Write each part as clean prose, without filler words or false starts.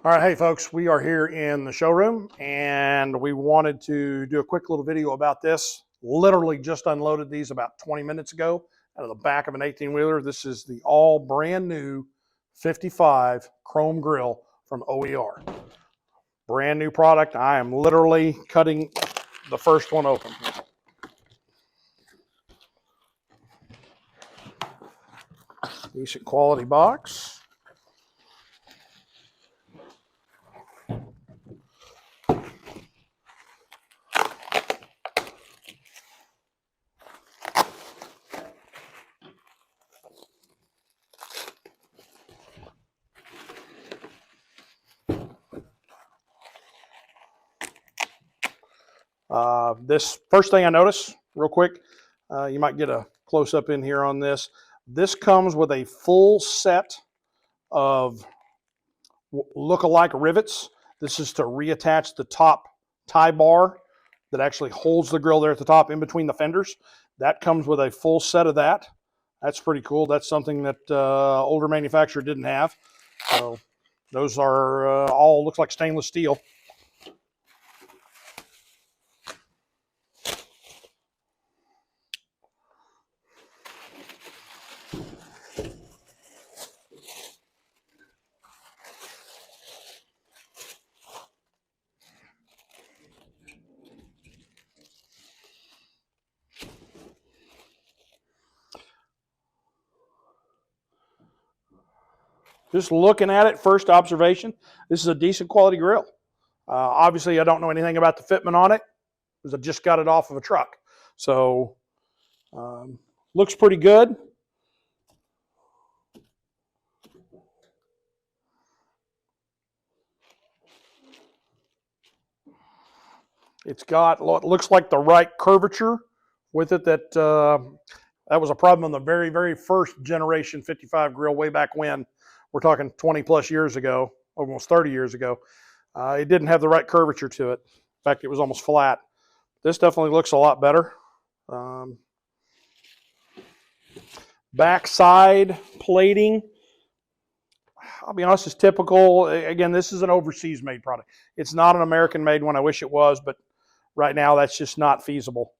All right, hey folks, we are here in the showroom and we wanted to do a quick little video about this. Literally just unloaded these about 20 minutes ago out of the back of an 18-wheeler. This is the all brand new 55 chrome grill from OER. Brand new product. I am literally cutting the first one open. Decent quality box. This first thing I noticed, real quick, you might get a close-up in here on this. This comes with a full set of look-alike rivets. This is to reattach the top tie bar that actually holds the grill there at the top in between the fenders. That comes with a full set of that. That's pretty cool. That's something that older manufacturer didn't have. So those are all looks like stainless steel. Just looking at it, first observation, this is a decent quality grill. Obviously, I don't know anything about the fitment on it because I just got it off of a truck. So, looks pretty good. It's got what looks like the right curvature with it. That was a problem on the very, very first generation 55 grill way back when. We're talking 20 plus years ago, almost 30 years ago. It didn't have the right curvature to it. In fact, it was almost flat. This definitely looks a lot better. Backside plating, I'll be honest, is typical. Again, this is an overseas made product. It's not an American made one. I wish it was, but right now that's just not feasible.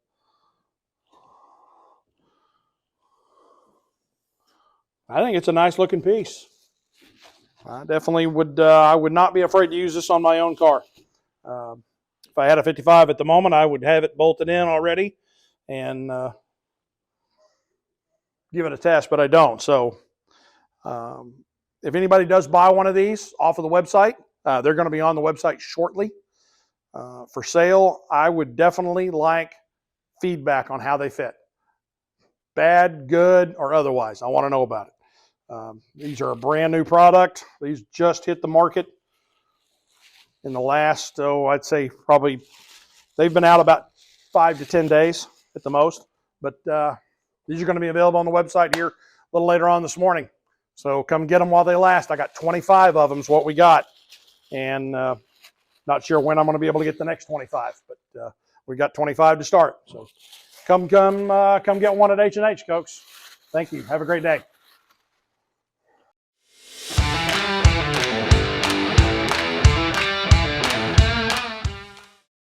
I think it's a nice looking piece. I definitely would, I would not be afraid to use this on my own car. If I had a 55 at the moment, I would have it bolted in already and give it a test, but I don't. So if anybody does buy one of these off of the website, they're going to be on the website shortly for sale. I would definitely like feedback on how they fit. Bad, good, or otherwise. I want to know about it. These are a brand new product. These just hit the market in the last, I'd say probably, they've been out about 5 to 10 days at the most. But these are going to be available on the website here a little later on this morning. So come get them while they last. I got 25 of them is what we got. And not sure when I'm going to be able to get the next 25. But we got 25 to start. So come get one at H&H, folks. Thank you. Have a great day.